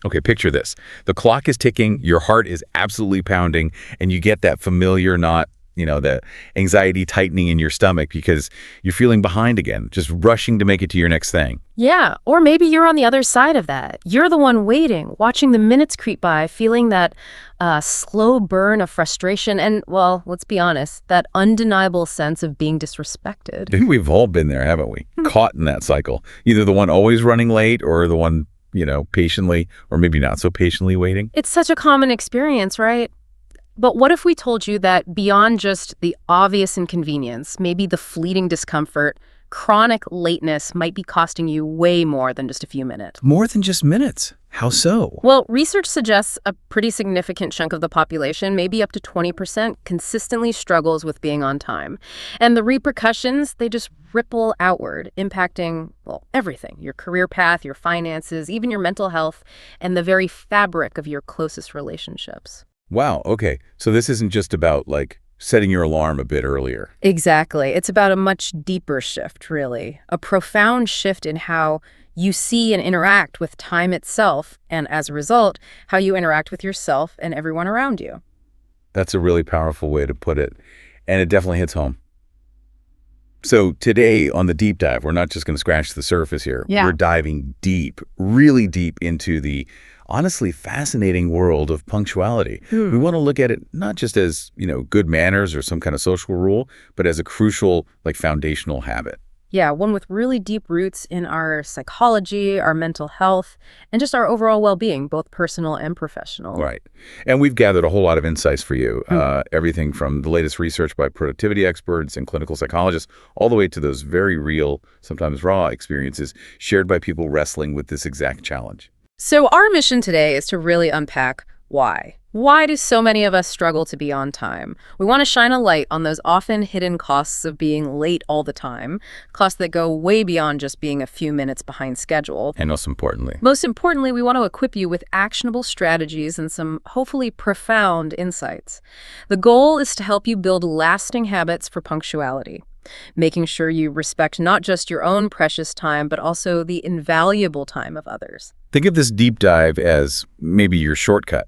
Okay, picture this. The clock is ticking, your heart is absolutely pounding, and you get that familiar knot, the anxiety tightening in your stomach because you're feeling behind again, just rushing to make it to your next thing. Yeah, or maybe you're on the other side of that. You're the one waiting, watching the minutes creep by, feeling that slow burn of frustration and, well, let's be honest, that undeniable sense of being disrespected. I think we've all been there, haven't we? Caught in that cycle. Either the one always running late or the one, patiently or maybe not so patiently waiting. It's such a common experience, right? But what if we told you that beyond just the obvious inconvenience, maybe the fleeting discomfort, chronic lateness might be costing you way more than just a few minutes? More than just minutes. How so? Well, research suggests a pretty significant chunk of the population, maybe up to 20%, consistently struggles with being on time. And the repercussions, they just ripple outward, impacting, well, everything. Your career path, your finances, even your mental health, and the very fabric of your closest relationships. Wow, okay. So this isn't just about, setting your alarm a bit earlier. Exactly. It's about a much deeper shift, really. A profound shift in how you see and interact with time itself, and as a result, how you interact with yourself and everyone around you. That's a really powerful way to put it, and it definitely hits home. So today on the deep dive, we're not just going to scratch the surface here. Yeah. We're diving deep, really deep into the honestly fascinating world of punctuality. We want to look at it not just as, good manners or some kind of social rule, but as a crucial, foundational habit. Yeah, one with really deep roots in our psychology, our mental health, and just our overall well-being, both personal and professional. Right. And we've gathered a whole lot of insights for you. Everything from the latest research by productivity experts and clinical psychologists, all the way to those very real, sometimes raw experiences shared by people wrestling with this exact challenge. So our mission today is to really unpack why. Why do so many of us struggle to be on time? We want to shine a light on those often hidden costs of being late all the time, costs that go way beyond just being a few minutes behind schedule. And most importantly, we want to equip you with actionable strategies and some hopefully profound insights. The goal is to help you build lasting habits for punctuality, making sure you respect not just your own precious time, but also the invaluable time of others. think of this deep dive as maybe your shortcut.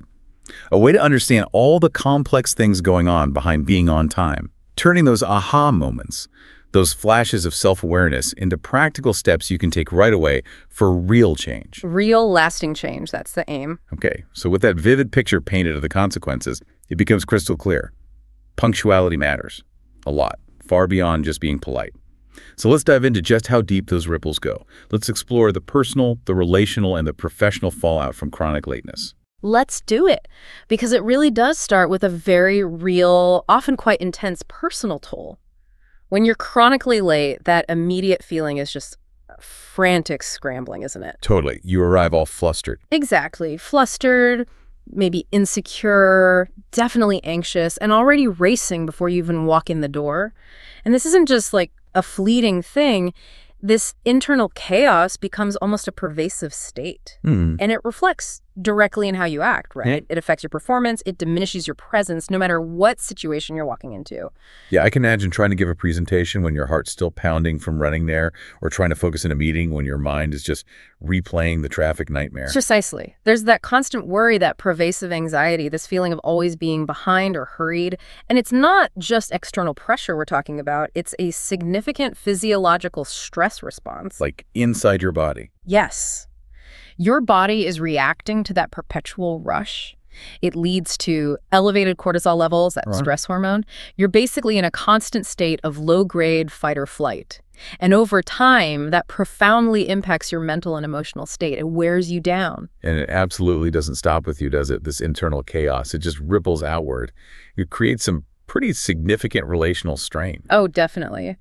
A way to understand all the complex things going on behind being on time, turning those aha moments, those flashes of self-awareness into practical steps you can take right away for real change. Real lasting change, that's the aim. Okay, so with that vivid picture painted of the consequences, it becomes crystal clear. Punctuality matters a lot, far beyond just being polite. So let's dive into just how deep those ripples go. Let's explore the personal, the relational, and the professional fallout from chronic lateness. Let's do it, because it really does start with a very real, often quite intense personal toll. When you're chronically late, that immediate feeling is just frantic scrambling, isn't it? Totally. You arrive all flustered. Exactly. Flustered, maybe insecure, definitely anxious, and already racing before you even walk in the door. And this isn't just like a fleeting thing. This internal chaos becomes almost a pervasive state. And it reflects directly in how you act, right? It affects your performance. It diminishes your presence no matter what situation you're walking into. Yeah, I can imagine trying to give a presentation when your heart's still pounding from running there, or trying to focus in a meeting when your mind is just replaying the traffic nightmare. Precisely. There's that constant worry, that pervasive anxiety, this feeling of always being behind or hurried. And it's not just external pressure we're talking about. It's a significant physiological stress response. Like inside your body. Yes. Your body is reacting to that perpetual rush. It leads to elevated cortisol levels, that stress hormone. You're basically in a constant state of low-grade fight or flight. And over time, that profoundly impacts your mental and emotional state. It wears you down. And it absolutely doesn't stop with you, does it? This internal chaos. It just ripples outward. It creates some pretty significant relational strain. Oh, definitely.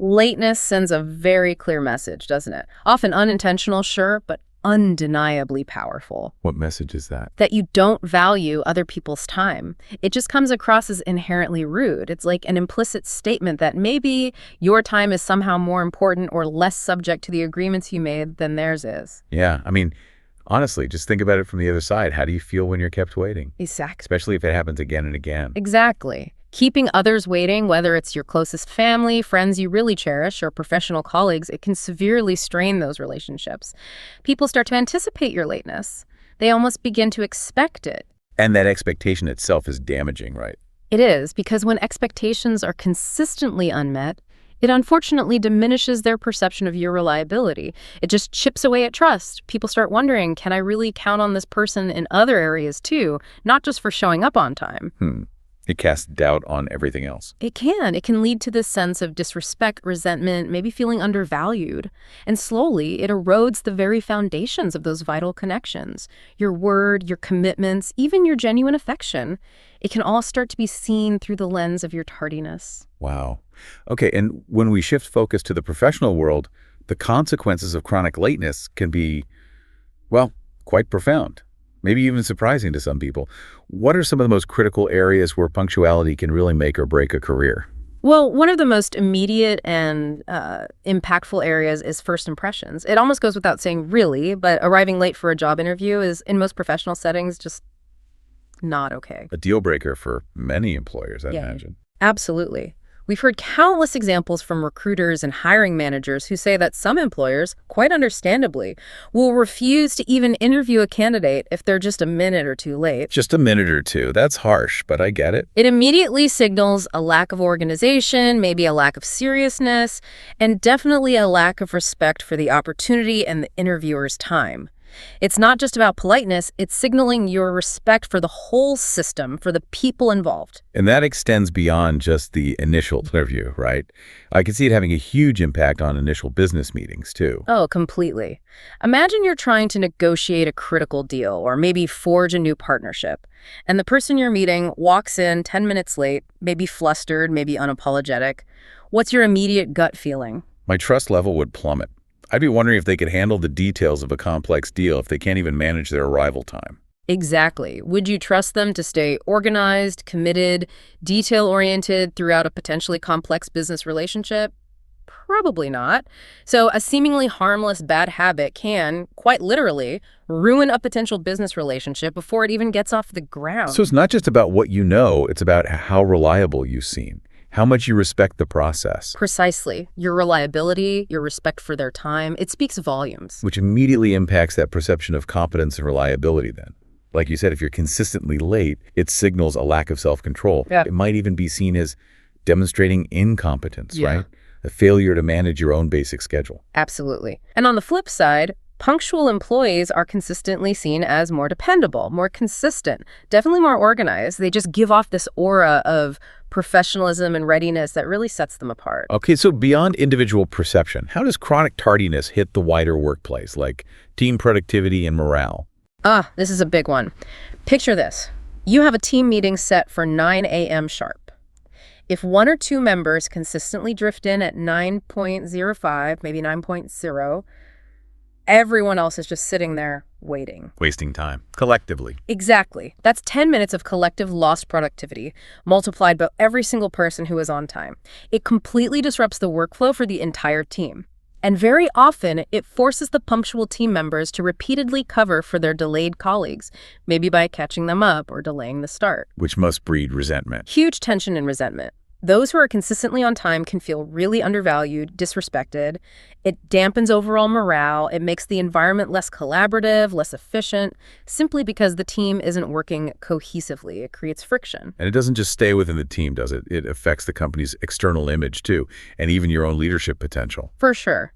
Lateness sends a very clear message, doesn't it? Often unintentional, sure, but undeniably powerful. What message is that? That you don't value other people's time. It just comes across as inherently rude. It's like an implicit statement that maybe your time is somehow more important or less subject to the agreements you made than theirs is. Yeah, I mean, honestly, just think about it from the other side. How do you feel when you're kept waiting? Exactly. Especially if it happens again and again. Exactly. Keeping others waiting, whether it's your closest family, friends you really cherish, or professional colleagues, it can severely strain those relationships. People start to anticipate your lateness. They almost begin to expect it. And that expectation itself is damaging, right? It is, because when expectations are consistently unmet, it unfortunately diminishes their perception of your reliability. It just chips away at trust. People start wondering, can I really count on this person in other areas too, not just for showing up on time? It casts doubt on everything else. It can. It can lead to this sense of disrespect, resentment, maybe feeling undervalued. And slowly, it erodes the very foundations of those vital connections. Your word, your commitments, even your genuine affection. It can all start to be seen through the lens of your tardiness. Wow. Okay, and when we shift focus to the professional world, the consequences of chronic lateness can be, well, quite profound. Maybe even surprising to some people. What are some of the most critical areas where punctuality can really make or break a career? Well, one of the most immediate and impactful areas is first impressions. It almost goes without saying, really, but arriving late for a job interview is, in most professional settings, just not okay. A deal breaker for many employers, I imagine. Absolutely. We've heard countless examples from recruiters and hiring managers who say that some employers, quite understandably, will refuse to even interview a candidate if they're just a minute or two late. Just a minute or two. That's harsh, but I get it. It immediately signals a lack of organization, maybe a lack of seriousness, and definitely a lack of respect for the opportunity and the interviewer's time. It's not just about politeness, it's signaling your respect for the whole system, for the people involved. And that extends beyond just the initial interview, right? I can see it having a huge impact on initial business meetings, too. Oh, completely. Imagine you're trying to negotiate a critical deal or maybe forge a new partnership, and the person you're meeting walks in 10 minutes late, maybe flustered, maybe unapologetic. What's your immediate gut feeling? My trust level would plummet. I'd be wondering if they could handle the details of a complex deal if they can't even manage their arrival time. Exactly. Would you trust them to stay organized, committed, detail-oriented throughout a potentially complex business relationship? Probably not. So a seemingly harmless bad habit can, quite literally, ruin a potential business relationship before it even gets off the ground. So it's not just about what you know, it's about how reliable you seem. How much you respect the process. Precisely. Your reliability, your respect for their time, it speaks volumes. Which immediately impacts that perception of competence and reliability then. Like you said, if you're consistently late, it signals a lack of self-control. Yeah. It might even be seen as demonstrating incompetence, right? A failure to manage your own basic schedule. Absolutely. And on the flip side, punctual employees are consistently seen as more dependable, more consistent, definitely more organized. They just give off this aura of professionalism and readiness that really sets them apart. Okay, so beyond individual perception, how does chronic tardiness hit the wider workplace, like team productivity and morale? This is a big one. Picture this. You have a team meeting set for 9 a.m. sharp. If one or two members consistently drift in at 9:05, maybe 9:0, everyone else is just sitting there waiting. Wasting time, collectively. Exactly. That's 10 minutes of collective lost productivity, multiplied by every single person who is on time. It completely disrupts the workflow for the entire team. And very often, it forces the punctual team members to repeatedly cover for their delayed colleagues, maybe by catching them up or delaying the start. Which must breed resentment. Huge tension and resentment. Those who are consistently on time can feel really undervalued, disrespected. It dampens overall morale. It makes the environment less collaborative, less efficient, simply because the team isn't working cohesively. It creates friction. And it doesn't just stay within the team, does it? It affects the company's external image, too, and even your own leadership potential. For sure.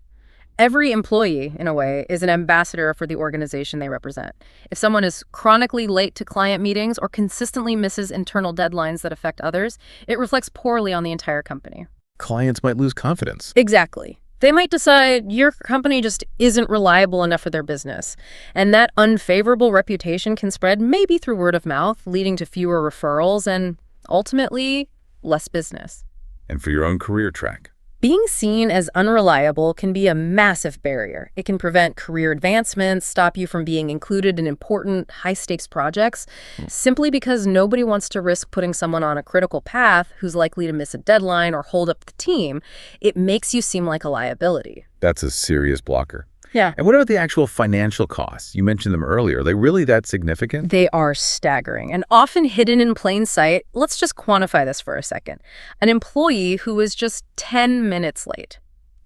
Every employee, in a way, is an ambassador for the organization they represent. If someone is chronically late to client meetings or consistently misses internal deadlines that affect others, it reflects poorly on the entire company. Clients might lose confidence. Exactly. They might decide your company just isn't reliable enough for their business. And that unfavorable reputation can spread maybe through word of mouth, leading to fewer referrals and, ultimately, less business. And for your own career track. Being seen as unreliable can be a massive barrier. It can prevent career advancements, stop you from being included in important, high-stakes projects, simply because nobody wants to risk putting someone on a critical path who's likely to miss a deadline or hold up the team. It makes you seem like a liability. That's a serious blocker. Yeah. And what about the actual financial costs? You mentioned them earlier. Are they really that significant? They are staggering and often hidden in plain sight. Let's just quantify this for a second. An employee who is just 10 minutes late.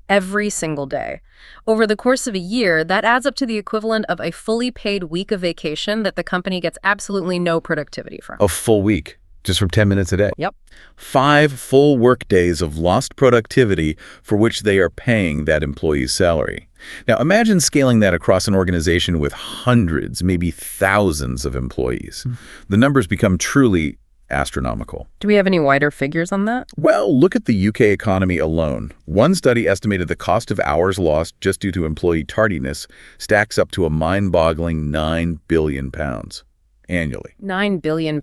every single day. Over the course of a year, that adds up to the equivalent of a fully paid week of vacation that the company gets absolutely no productivity from. A full week, just from 10 minutes a day. Yep. 5 full work days of lost productivity for which they are paying that employee's salary. Now, imagine scaling that across an organization with hundreds, maybe thousands of employees. The numbers become truly astronomical. Do we have any wider figures on that? Well, look at the UK economy alone. One study estimated the cost of hours lost just due to employee tardiness stacks up to a mind-boggling £9 billion annually. £9 billion.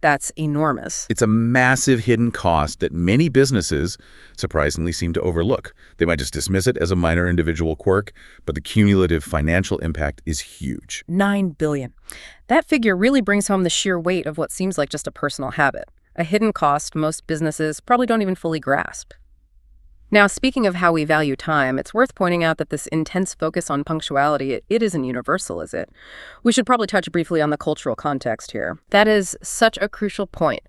That's enormous. It's a massive hidden cost that many businesses surprisingly seem to overlook. They might just dismiss it as a minor individual quirk, but the cumulative financial impact is huge. $9 billion. That figure really brings home the sheer weight of what seems like just a personal habit, a hidden cost most businesses probably don't even fully grasp. Now, speaking of how we value time, it's worth pointing out that this intense focus on punctuality, it isn't universal, is it? We should probably touch briefly on the cultural context here. That is such a crucial point.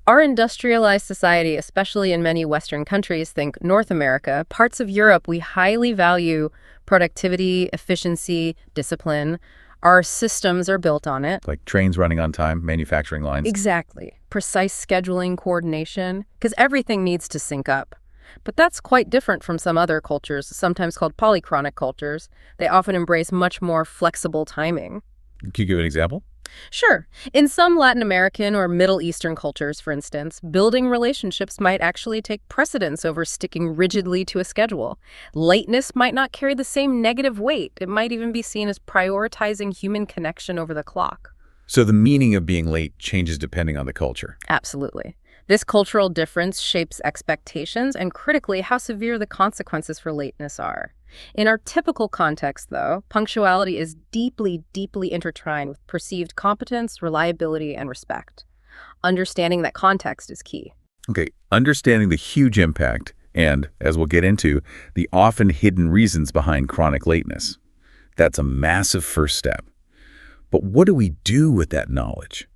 Our industrialized society, especially in many Western countries, think North America, parts of Europe, we highly value productivity, efficiency, discipline. Our systems are built on it. Like trains running on time, manufacturing lines. Exactly. Precise scheduling, coordination, because everything needs to sync up. But that's quite different from some other cultures, sometimes called polychronic cultures. They often embrace much more flexible timing. Can you give an example? Sure. In some Latin American or Middle Eastern cultures, for instance, building relationships might actually take precedence over sticking rigidly to a schedule. Lateness might not carry the same negative weight. It might even be seen as prioritizing human connection over the clock. So the meaning of being late changes depending on the culture. Absolutely. This cultural difference shapes expectations and, critically, how severe the consequences for lateness are. In our typical context, though, punctuality is deeply, deeply intertwined with perceived competence, reliability, and respect. Understanding that context is key. Okay, understanding the huge impact and, as we'll get into, the often hidden reasons behind chronic lateness. That's a massive first step. But what do we do with that knowledge?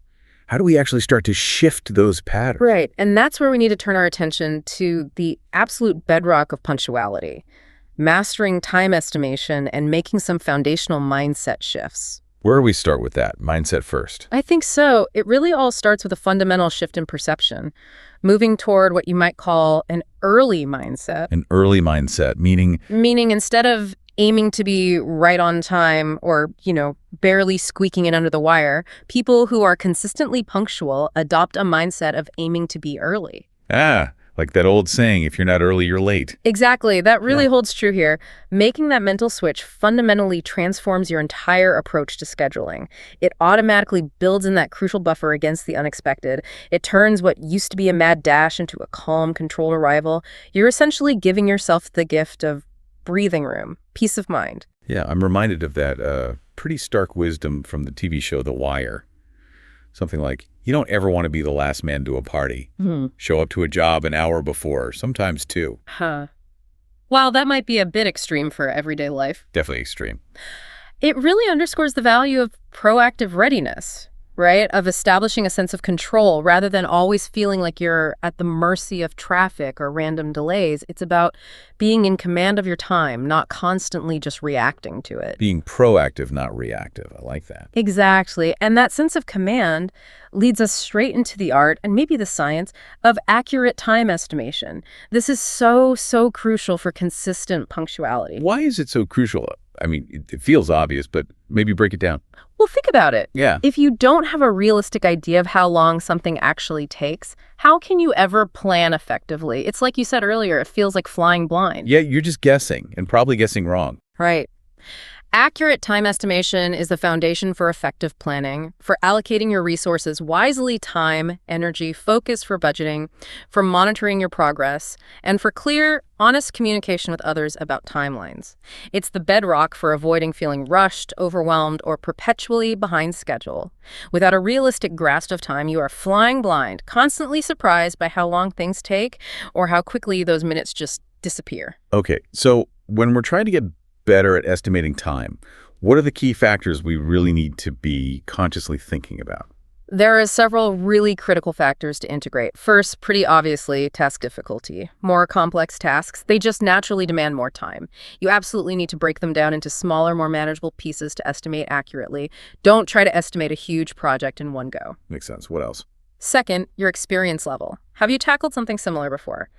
How do we actually start to shift those patterns? Right, and that's where we need to turn our attention to the absolute bedrock of punctuality, mastering time estimation and making some foundational mindset shifts. Where do we start with that? Mindset first. I think so. It really all starts with a fundamental shift in perception, moving toward what you might call an early mindset. An early mindset, meaning Instead of aiming to be right on time or, barely squeaking it under the wire, people who are consistently punctual adopt a mindset of aiming to be early. Like that old saying, if you're not early, you're late. Exactly. That really holds true here. Making that mental switch fundamentally transforms your entire approach to scheduling. It automatically builds in that crucial buffer against the unexpected. It turns what used to be a mad dash into a calm, controlled arrival. You're essentially giving yourself the gift of breathing room, peace of mind. Yeah, I'm reminded of that pretty stark wisdom from the TV show The Wire. Something like, you don't ever want to be the last man to a party. Show up to a job an hour before, sometimes two. While that might be a bit extreme for everyday life, Definitely extreme. it really underscores the value of proactive readiness, right? Of establishing a sense of control rather than always feeling like you're at the mercy of traffic or random delays. It's about being in command of your time, not constantly just reacting to it. Being proactive, not reactive. I like that. Exactly. And that sense of command leads us straight into the art and maybe the science of accurate time estimation. This is so, so crucial for consistent punctuality. Why is it so crucial? I mean, it feels obvious, but maybe break it down. Well, think about it. Yeah. If you don't have a realistic idea of how long something actually takes, how can you ever plan effectively? It's like you said earlier, it feels like flying blind. Yeah, you're just guessing, and probably guessing wrong. Right. Accurate time estimation is the foundation for effective planning, for allocating your resources wisely, time, energy, focus for budgeting, for monitoring your progress, and for clear, honest communication with others about timelines. It's the bedrock for avoiding feeling rushed, overwhelmed, or perpetually behind schedule. Without a realistic grasp of time, you are flying blind, constantly surprised by how long things take or how quickly those minutes just disappear. Okay, so when we're trying to get better at estimating time, what are the key factors we really need to be consciously thinking about? There are several really critical factors to integrate. First, pretty obviously, task difficulty. More complex tasks, they just naturally demand more time. You absolutely need to break them down into smaller, more manageable pieces to estimate accurately. Don't try to estimate a huge project in one go. Makes sense. What else? Second, your experience level. Have you tackled something similar before?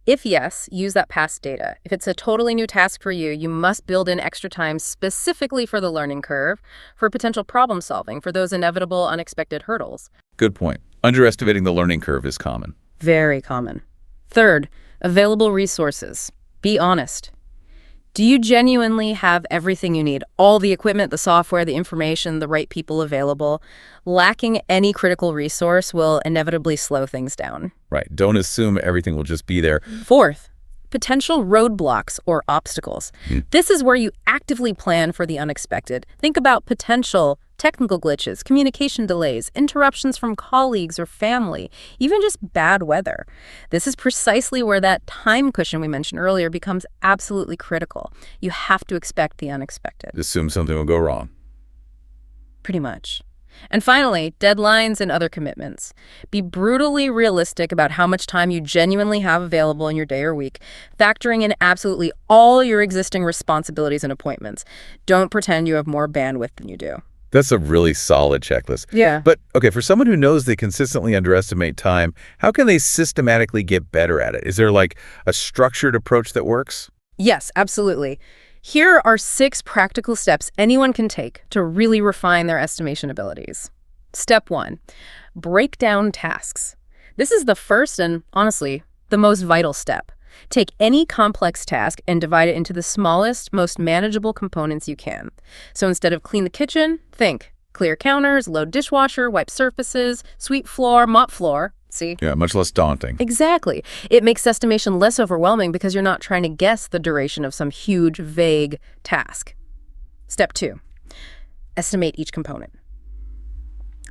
If yes, use that past data. If it's a totally new task for you, you must build in extra time specifically for the learning curve, for potential problem solving, for those inevitable unexpected hurdles. Good point. Underestimating the learning curve is common. Very common. Third, available resources. Be honest. Do you genuinely have everything you need? All the equipment, the software, the information, the right people available? Lacking any critical resource will inevitably slow things down. Right. Don't assume everything will just be there. Fourth, potential roadblocks or obstacles. This is where you actively plan for the unexpected. Think about potential technical glitches, communication delays, interruptions from colleagues or family, even just bad weather. This is precisely where that time cushion we mentioned earlier becomes absolutely critical. You have to expect the unexpected. Assume something will go wrong. Pretty much. And finally, deadlines and other commitments. Be brutally realistic about how much time you genuinely have available in your day or week, factoring in absolutely all your existing responsibilities and appointments. Don't pretend you have more bandwidth than you do. That's a really solid checklist. Yeah. But, okay, for someone who knows they consistently underestimate time, how can they systematically get better at it? Is there like a structured approach that works? Yes, absolutely. Here are 6 practical steps anyone can take to really refine their estimation abilities. Step 1, break down tasks. This is the first and, honestly, the most vital step. Take any complex task and divide it into the smallest, most manageable components you can. So instead of clean the kitchen, think clear counters, load dishwasher, wipe surfaces, sweep floor, mop floor. See? Yeah, much less daunting. Exactly. It makes estimation less overwhelming because you're not trying to guess the duration of some huge, vague task. Step 2, estimate each component.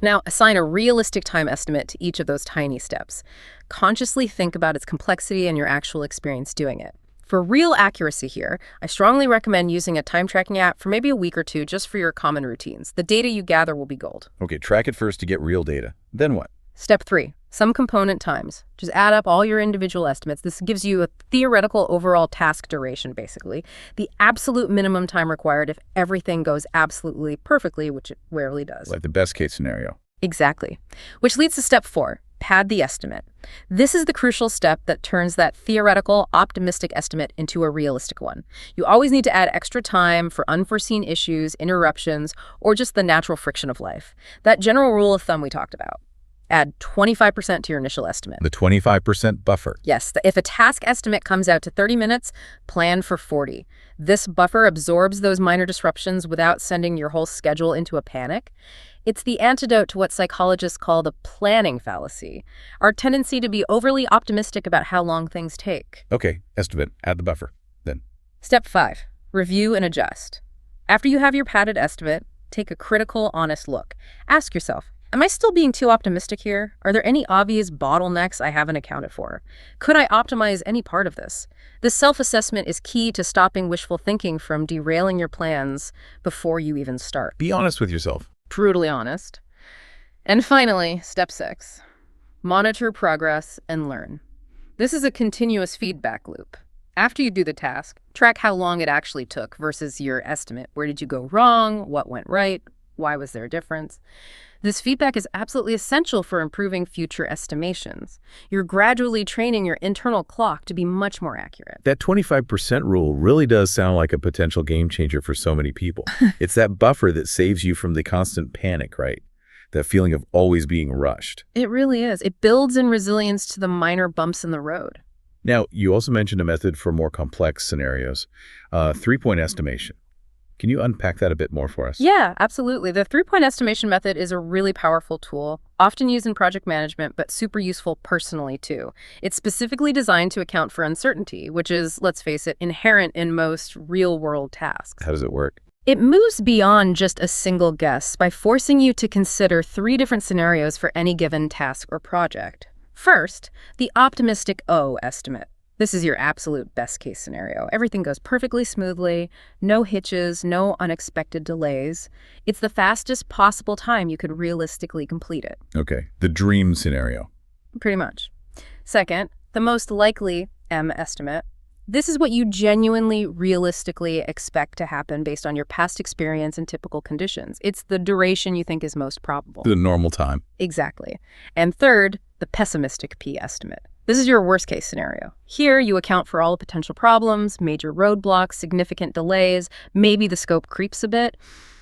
Now, assign a realistic time estimate to each of those tiny steps. Consciously think about its complexity and your actual experience doing it. For real accuracy here, I strongly recommend using a time tracking app for maybe a week or 2 just for your common routines. The data you gather will be gold. Okay, track it first to get real data. Then what? Step 3, sum component times. Just add up all your individual estimates. This gives you a theoretical overall task duration, basically. The absolute minimum time required if everything goes absolutely perfectly, which it rarely does. Like the best case scenario. Exactly. Which leads to step 4, pad the estimate. This is the crucial step that turns that theoretical, optimistic estimate into a realistic one. You always need to add extra time for unforeseen issues, interruptions, or just the natural friction of life. That general rule of thumb we talked about. Add 25% to your initial estimate. The 25% buffer. Yes, if a task estimate comes out to 30 minutes, plan for 40. This buffer absorbs those minor disruptions without sending your whole schedule into a panic. It's the antidote to what psychologists call the planning fallacy, our tendency to be overly optimistic about how long things take. Okay, estimate, add the buffer. Then. Step 5, review and adjust. After you have your padded estimate, take a critical, honest look. Ask yourself, am I still being too optimistic here? Are there any obvious bottlenecks I haven't accounted for? Could I optimize any part of this? This self-assessment is key to stopping wishful thinking from derailing your plans before you even start. Be honest with yourself. Brutally honest. And finally, step 6, monitor progress and learn. This is a continuous feedback loop. After you do the task, track how long it actually took versus your estimate. Where did you go wrong? What went right? Why was there a difference? This feedback is absolutely essential for improving future estimations. You're gradually training your internal clock to be much more accurate. That 25% rule really does sound like a potential game changer for so many people. It's that buffer that saves you from the constant panic, right? That feeling of always being rushed. It really is. It builds in resilience to the minor bumps in the road. Now, you also mentioned a method for more complex scenarios, 3-point estimation. Can you unpack that a bit more for us? Yeah, absolutely. The 3-point estimation method is a really powerful tool, often used in project management, but super useful personally too. It's specifically designed to account for uncertainty, which is, let's face it, inherent in most real-world tasks. How does it work? It moves beyond just a single guess by forcing you to consider 3 different scenarios for any given task or project. First, the optimistic O estimate. This is your absolute best case scenario. Everything goes perfectly smoothly, no hitches, no unexpected delays. It's the fastest possible time you could realistically complete it. Okay, the dream scenario. Pretty much. Second, the most likely M estimate. This is what you genuinely, realistically expect to happen based on your past experience and typical conditions. It's the duration you think is most probable. The normal time. Exactly. And third, the pessimistic P estimate. This is your worst case scenario. Here, you account for all the potential problems, major roadblocks, significant delays, maybe the scope creeps a bit.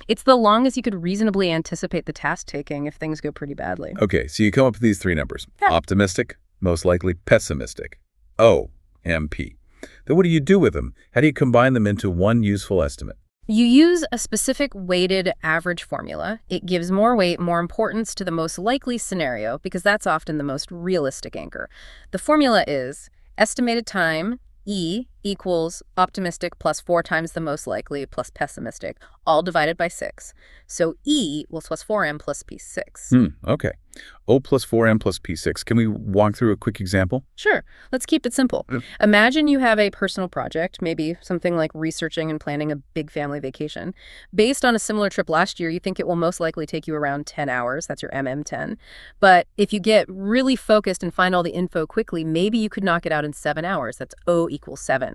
It's the longest you could reasonably anticipate the task taking if things go pretty badly. Okay, so you come up with these three numbers. Yeah. Optimistic, most likely pessimistic. O, M, P. Then what do you do with them? How do you combine them into one useful estimate? You use a specific weighted average formula. It gives more weight, more importance to the most likely scenario because that's often the most realistic anchor. The formula is estimated time, E, equals optimistic plus 4 times the most likely plus pessimistic, all divided by 6. So E equals plus 4M plus P6. Okay. O plus 4M plus P6. Can we walk through a quick example? Sure. Let's keep it simple. Imagine you have a personal project, maybe something like researching and planning a big family vacation. Based on a similar trip last year, you think it will most likely take you around 10 hours. That's your MM10. But if you get really focused and find all the info quickly, maybe you could knock it out in 7 hours. That's O equals 7.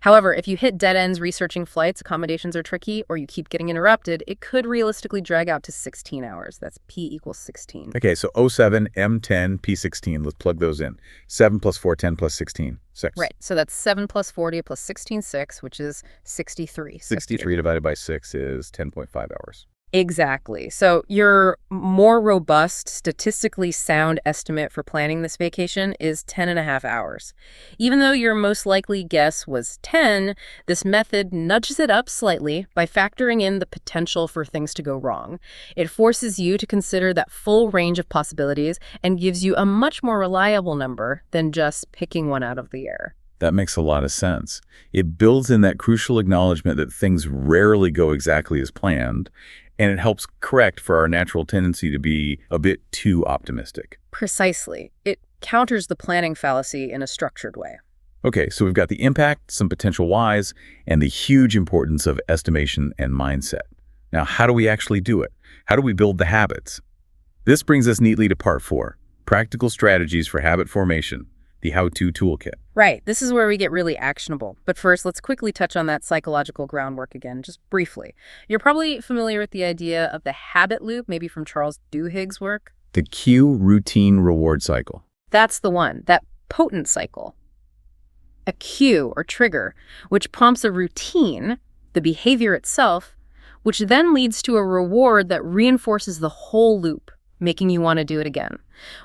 However, if you hit dead ends researching flights, accommodations are tricky, or you keep getting interrupted, it could realistically drag out to 16 hours. That's P equals 16. Okay, so O7, M10, P16. Let's plug those in. 7 plus 4, 10 plus 16, 6. Right, so that's 7 plus 40 plus 16, 6, which is 63. 63 divided by 6 is 10.5 hours. Exactly. So your more robust, statistically sound estimate for planning this vacation is 10.5 hours. Even though your most likely guess was 10, this method nudges it up slightly by factoring in the potential for things to go wrong. It forces you to consider that full range of possibilities and gives you a much more reliable number than just picking one out of the air. That makes a lot of sense. It builds in that crucial acknowledgement that things rarely go exactly as planned, and it helps correct for our natural tendency to be a bit too optimistic. Precisely. It counters the planning fallacy in a structured way. Okay, so we've got the impact, some potential whys, and the huge importance of estimation and mindset. Now, how do we actually do it? How do we build the habits? This brings us neatly to part 4, practical strategies for habit formation, the how-to toolkit. Right. This is where we get really actionable. But first, let's quickly touch on that psychological groundwork again, just briefly. You're probably familiar with the idea of the habit loop, maybe from Charles Duhigg's work. The cue, routine, reward cycle. That's the one, that potent cycle. A cue or trigger, which prompts a routine, the behavior itself, which then leads to a reward that reinforces the whole loop, making you want to do it again.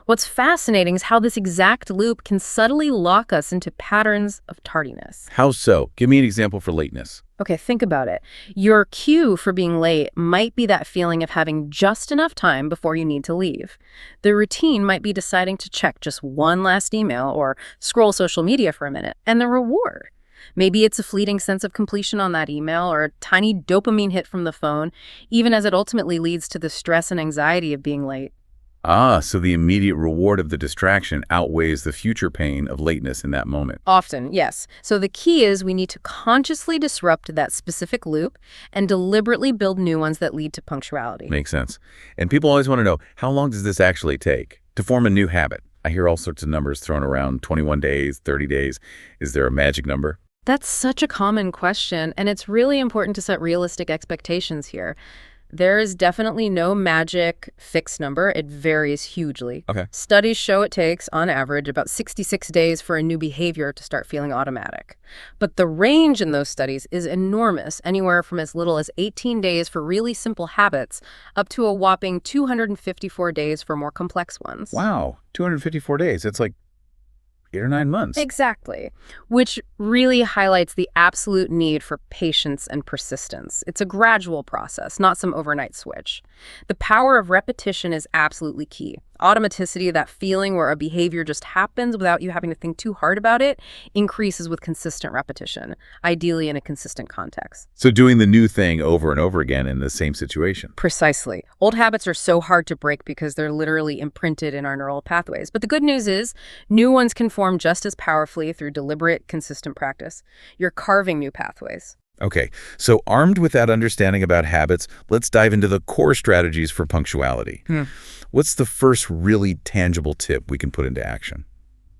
What's fascinating is how this exact loop can subtly lock us into patterns of tardiness. How so? Give me an example for lateness. Okay, think about it. Your cue for being late might be that feeling of having just enough time before you need to leave. The routine might be deciding to check just one last email or scroll social media for a minute. And the reward, maybe it's a fleeting sense of completion on that email or a tiny dopamine hit from the phone, even as it ultimately leads to the stress and anxiety of being late. So the immediate reward of the distraction outweighs the future pain of lateness in that moment. Often, yes. So the key is we need to consciously disrupt that specific loop and deliberately build new ones that lead to punctuality. Makes sense. And people always want to know, how long does this actually take to form a new habit? I hear all sorts of numbers thrown around, 21 days, 30 days. Is there a magic number? That's such a common question, and it's really important to set realistic expectations here. There is definitely no magic fixed number. It varies hugely. Okay. Studies show it takes, on average, about 66 days for a new behavior to start feeling automatic. But the range in those studies is enormous, anywhere from as little as 18 days for really simple habits up to a whopping 254 days for more complex ones. Wow, 254 days. It's like 8 or 9 months. Exactly, which really highlights the absolute need for patience and persistence. It's a gradual process, not some overnight switch. The power of repetition is absolutely key. Automaticity, that feeling where a behavior just happens without you having to think too hard about it, increases with consistent repetition, ideally in a consistent context. So doing the new thing over and over again in the same situation. Precisely. Old habits are so hard to break because they're literally imprinted in our neural pathways. But the good news is, new ones can form just as powerfully through deliberate, consistent practice. You're carving new pathways. Okay, so armed with that understanding about habits, let's dive into the core strategies for punctuality. What's the first really tangible tip we can put into action?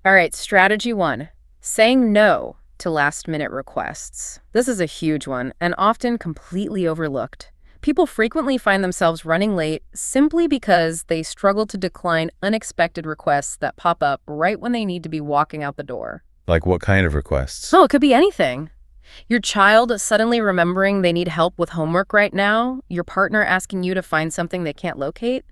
All right, strategy 1, saying no to last-minute requests. This is a huge one and often completely overlooked. People frequently find themselves running late simply because they struggle to decline unexpected requests that pop up right when they need to be walking out the door. Like what kind of requests? Oh, it could be anything. Your child suddenly remembering they need help with homework right now, your partner asking you to find something they can't locate,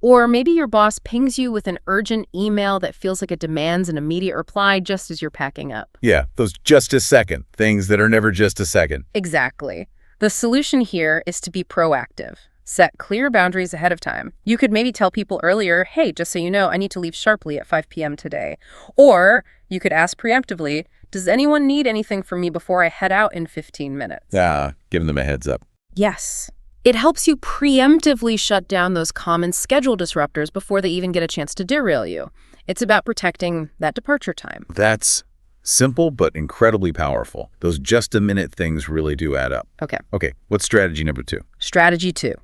or maybe your boss pings you with an urgent email that feels like it demands an immediate reply just as you're packing up. Yeah, those just a second, things that are never just a second. Exactly. The solution here is to be proactive. Set clear boundaries ahead of time. You could maybe tell people earlier, hey, just so you know, I need to leave sharply at 5 p.m. today. Or you could ask preemptively, does anyone need anything from me before I head out in 15 minutes? Giving them a heads up. Yes. It helps you preemptively shut down those common schedule disruptors before they even get a chance to derail you. It's about protecting that departure time. That's simple but incredibly powerful. Those just-a-minute things really do add up. Okay, what's strategy number 2? Strategy 2.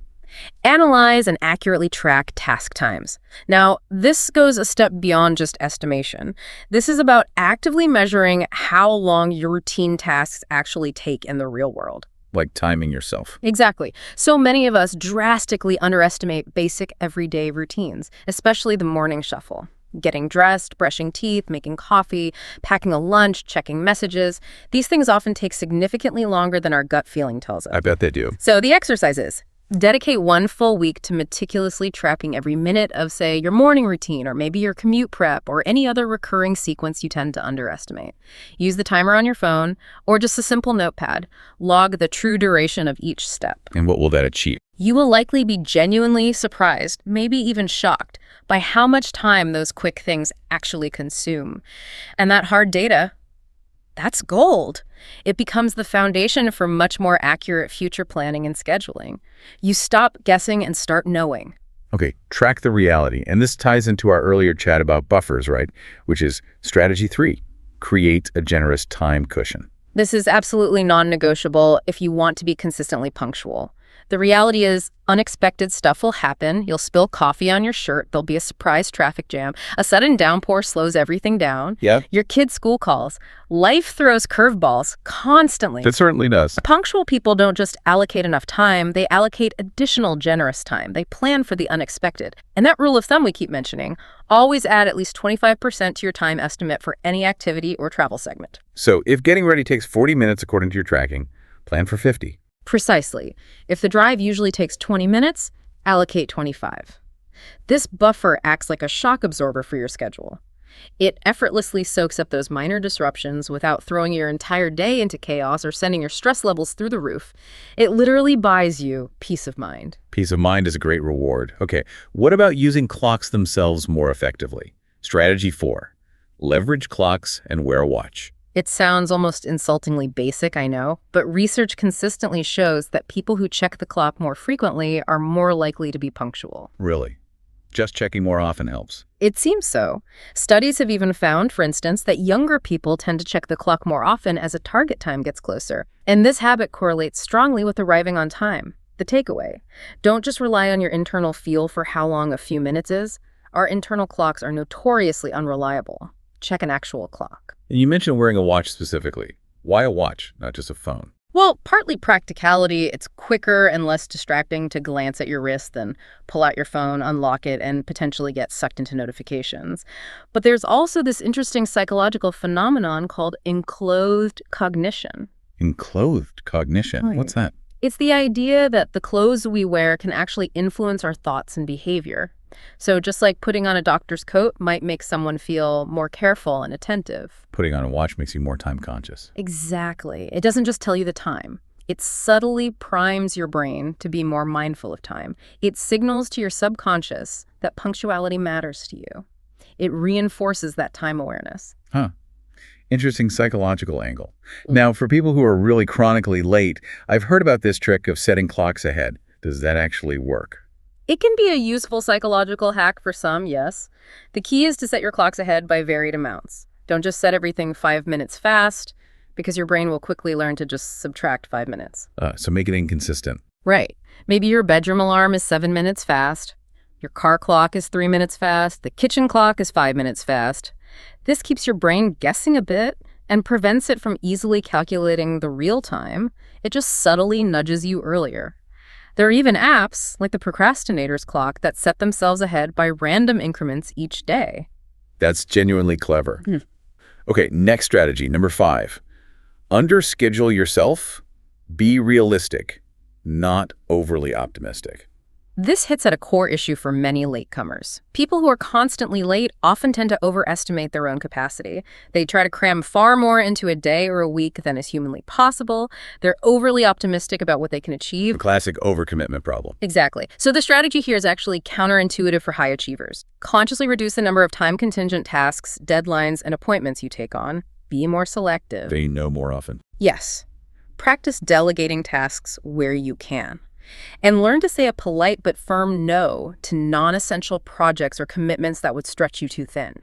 Analyze and accurately track task times. Now, this goes a step beyond just estimation. This is about actively measuring how long your routine tasks actually take in the real world. Like timing yourself. Exactly. So many of us drastically underestimate basic everyday routines, especially the morning shuffle. Getting dressed, brushing teeth, making coffee, packing a lunch, checking messages. These things often take significantly longer than our gut feeling tells us. I bet they do. So the exercise is, dedicate 1 full week to meticulously tracking every minute of, say, your morning routine, or maybe your commute prep, or any other recurring sequence you tend to underestimate. Use the timer on your phone, or just a simple notepad. Log the true duration of each step. And what will that achieve? You will likely be genuinely surprised, maybe even shocked, by how much time those quick things actually consume. And that hard data, that's gold. It becomes the foundation for much more accurate future planning and scheduling. You stop guessing and start knowing. Okay, track the reality. And this ties into our earlier chat about buffers, right? Which is strategy 3, create a generous time cushion. This is absolutely non-negotiable if you want to be consistently punctual. The reality is, unexpected stuff will happen. You'll spill coffee on your shirt. There'll be a surprise traffic jam. A sudden downpour slows everything down. Yeah. Your kid's school calls. Life throws curveballs constantly. It certainly does. Punctual people don't just allocate enough time, they allocate additional generous time. They plan for the unexpected. And that rule of thumb we keep mentioning, always add at least 25% to your time estimate for any activity or travel segment. So if getting ready takes 40 minutes according to your tracking, plan for 50. Precisely. If the drive usually takes 20 minutes, allocate 25. This buffer acts like a shock absorber for your schedule. It effortlessly soaks up those minor disruptions without throwing your entire day into chaos or sending your stress levels through the roof. It literally buys you peace of mind. Peace of mind is a great reward. Okay, what about using clocks themselves more effectively? Strategy 4, leverage clocks and wear a watch. It sounds almost insultingly basic, I know, but research consistently shows that people who check the clock more frequently are more likely to be punctual. Really? Just checking more often helps? It seems so. Studies have even found, for instance, that younger people tend to check the clock more often as a target time gets closer. And this habit correlates strongly with arriving on time. The takeaway: don't just rely on your internal feel for how long a few minutes is. Our internal clocks are notoriously unreliable. Check an actual clock. And you mentioned wearing a watch specifically. Why a watch, not just a phone? Well, partly practicality. It's quicker and less distracting to glance at your wrist than pull out your phone, unlock it, and potentially get sucked into notifications. But there's also this interesting psychological phenomenon called enclothed cognition. Enclothed cognition? Right. What's that? It's the idea that the clothes we wear can actually influence our thoughts and behavior. So just like putting on a doctor's coat might make someone feel more careful and attentive. Putting on a watch makes you more time conscious. Exactly. It doesn't just tell you the time. It subtly primes your brain to be more mindful of time. It signals to your subconscious that punctuality matters to you. It reinforces that time awareness. Huh. Interesting psychological angle. Now, for people who are really chronically late, I've heard about this trick of setting clocks ahead. Does that actually work? It can be a useful psychological hack for some, yes. The key is to set your clocks ahead by varied amounts. Don't just set everything 5 minutes fast, because your brain will quickly learn to just subtract 5 minutes. So make it inconsistent. Right. Maybe your bedroom alarm is 7 minutes fast. Your car clock is 3 minutes fast. The kitchen clock is 5 minutes fast. This keeps your brain guessing a bit and prevents it from easily calculating the real time. It just subtly nudges you earlier. There are even apps, like the procrastinator's clock, that set themselves ahead by random increments each day. That's genuinely clever. Okay, next strategy, number 5. Underschedule yourself. Be realistic, not overly optimistic. This hits at a core issue for many latecomers. People who are constantly late often tend to overestimate their own capacity. They try to cram far more into a day or a week than is humanly possible. They're overly optimistic about what they can achieve. The classic overcommitment problem. Exactly. So the strategy here is actually counterintuitive for high achievers. Consciously reduce the number of time-contingent tasks, deadlines, and appointments you take on. Be more selective. They know more often. Yes. Practice delegating tasks where you can. And learn to say a polite but firm no to non-essential projects or commitments that would stretch you too thin.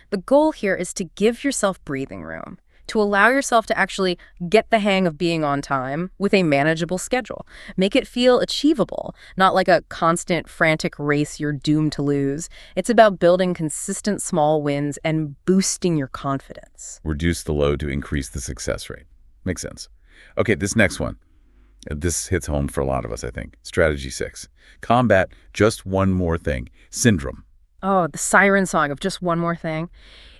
The goal here is to give yourself breathing room, to allow yourself to actually get the hang of being on time with a manageable schedule. Make it feel achievable, not like a constant, frantic race you're doomed to lose. It's about building consistent small wins and boosting your confidence. Reduce the load to increase the success rate. Makes sense. Okay, this next one. This hits home for a lot of us, I think. Strategy 6. Combat just one more thing. Syndrome. Oh, the siren song of just one more thing.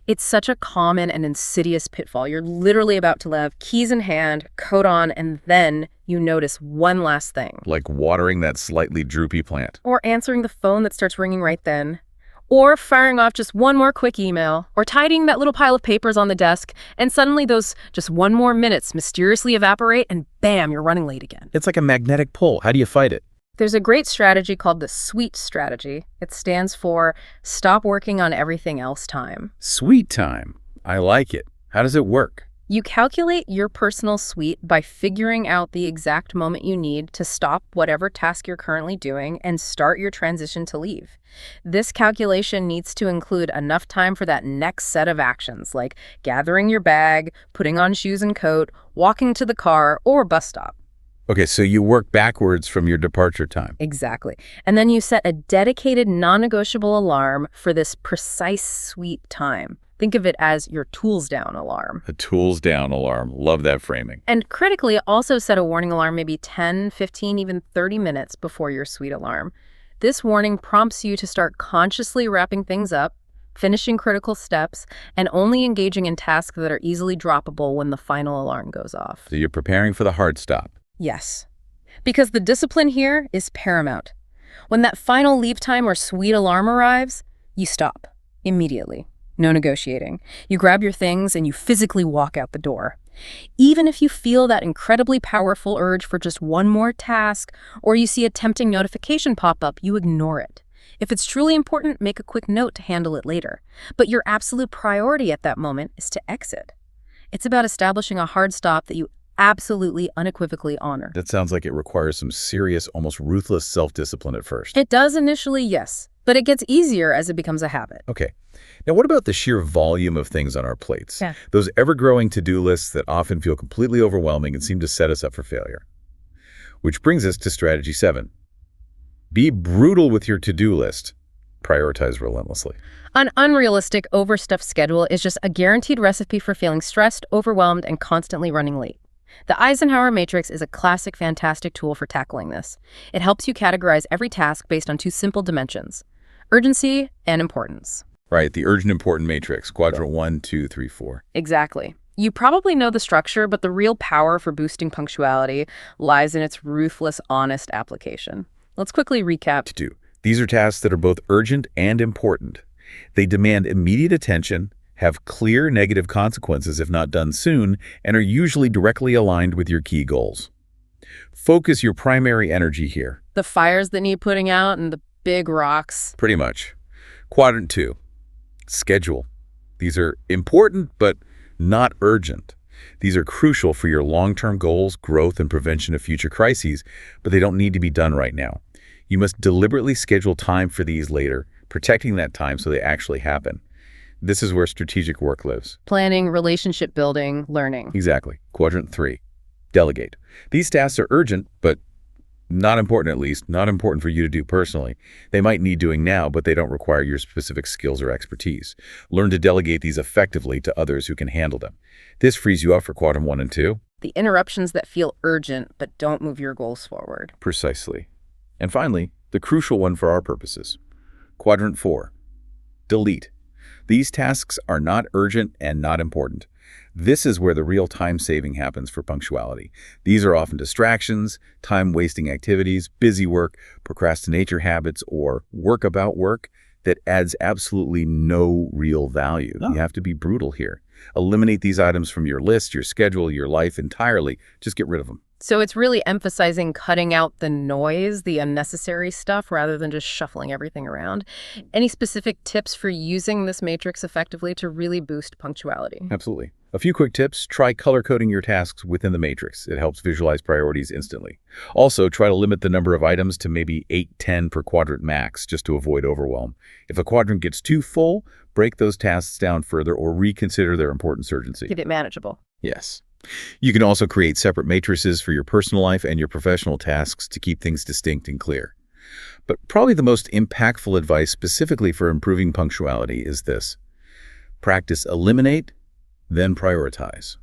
It's such a common and insidious pitfall. You're literally about to leave, keys in hand, coat on, and then you notice one last thing. Like watering that slightly droopy plant. Or answering the phone that starts ringing right then. Or firing off just one more quick email, or tidying that little pile of papers on the desk, and suddenly those just one more minutes mysteriously evaporate, and bam, you're running late again. It's like a magnetic pull. How do you fight it? There's a great strategy called the SWEET strategy. It stands for Stop Working on Everything Else Time. Sweet time. I like it. How does it work? You calculate your personal sweet by figuring out the exact moment you need to stop whatever task you're currently doing and start your transition to leave. This calculation needs to include enough time for that next set of actions, like gathering your bag, putting on shoes and coat, walking to the car or bus stop. Okay, so you work backwards from your departure time. Exactly. And then you set a dedicated, non-negotiable alarm for this precise sweet time. Think of it as your tools down alarm. A tools down alarm. Love that framing. And critically, also set a warning alarm maybe 10, 15, even 30 minutes before your sweet alarm. This warning prompts you to start consciously wrapping things up, finishing critical steps, and only engaging in tasks that are easily droppable when the final alarm goes off. So you're preparing for the hard stop. Yes. Because the discipline here is paramount. When that final leave time or sweet alarm arrives, you stop immediately. No negotiating. You grab your things and you physically walk out the door. Even if you feel that incredibly powerful urge for just one more task, or you see a tempting notification pop up, you ignore it. If it's truly important, make a quick note to handle it later. But your absolute priority at that moment is to exit. It's about establishing a hard stop that you absolutely, unequivocally honor. That sounds like it requires some serious, almost ruthless self-discipline at first. It does initially, yes, but it gets easier as it becomes a habit. Okay. Now, what about the sheer volume of things on our plates? Yeah. Those ever-growing to-do lists that often feel completely overwhelming and seem to set us up for failure. Which brings us to strategy 7. Be brutal with your to-do list. Prioritize relentlessly. An unrealistic, overstuffed schedule is just a guaranteed recipe for feeling stressed, overwhelmed, and constantly running late. The Eisenhower Matrix is a classic, fantastic tool for tackling this. It helps you categorize every task based on 2 simple dimensions: urgency and importance. Right, the urgent important matrix, quadrant 1, 2, 3, 4. Exactly. You probably know the structure, but the real power for boosting punctuality lies in its ruthless, honest application. Let's quickly recap. These are tasks that are both urgent and important. They demand immediate attention, have clear negative consequences if not done soon, and are usually directly aligned with your key goals. Focus your primary energy here. The fires that need putting out and the big rocks. Pretty much. Quadrant 2, schedule. These are important, but not urgent. These are crucial for your long-term goals, growth, and prevention of future crises, but they don't need to be done right now. You must deliberately schedule time for these later, protecting that time so they actually happen. This is where strategic work lives. Planning, relationship building, learning. Exactly. Quadrant 3, delegate. These tasks are urgent, but not important, at least, not important for you to do personally. They might need doing now, but they don't require your specific skills or expertise. Learn to delegate these effectively to others who can handle them. This frees you up for quadrant 1 and 2. The interruptions that feel urgent but don't move your goals forward. Precisely. And finally, the crucial one for our purposes. Quadrant 4, delete. These tasks are not urgent and not important. This is where the real time saving happens for punctuality. These are often distractions, time-wasting activities, busy work, procrastinator habits, or work about work that adds absolutely no real value. You have to be brutal here. Eliminate these items from your list, your schedule, your life entirely. Just get rid of them. So it's really emphasizing cutting out the noise, the unnecessary stuff, rather than just shuffling everything around. Any specific tips for using this matrix effectively to really boost punctuality? Absolutely. A few quick tips. Try color-coding your tasks within the matrix. It helps visualize priorities instantly. Also, try to limit the number of items to maybe 8-10 per quadrant max, just to avoid overwhelm. If a quadrant gets too full, break those tasks down further or reconsider their importance urgency. Keep it manageable. Yes. You can also create separate matrices for your personal life and your professional tasks to keep things distinct and clear. But probably the most impactful advice specifically for improving punctuality is this. Practice eliminate, then prioritize.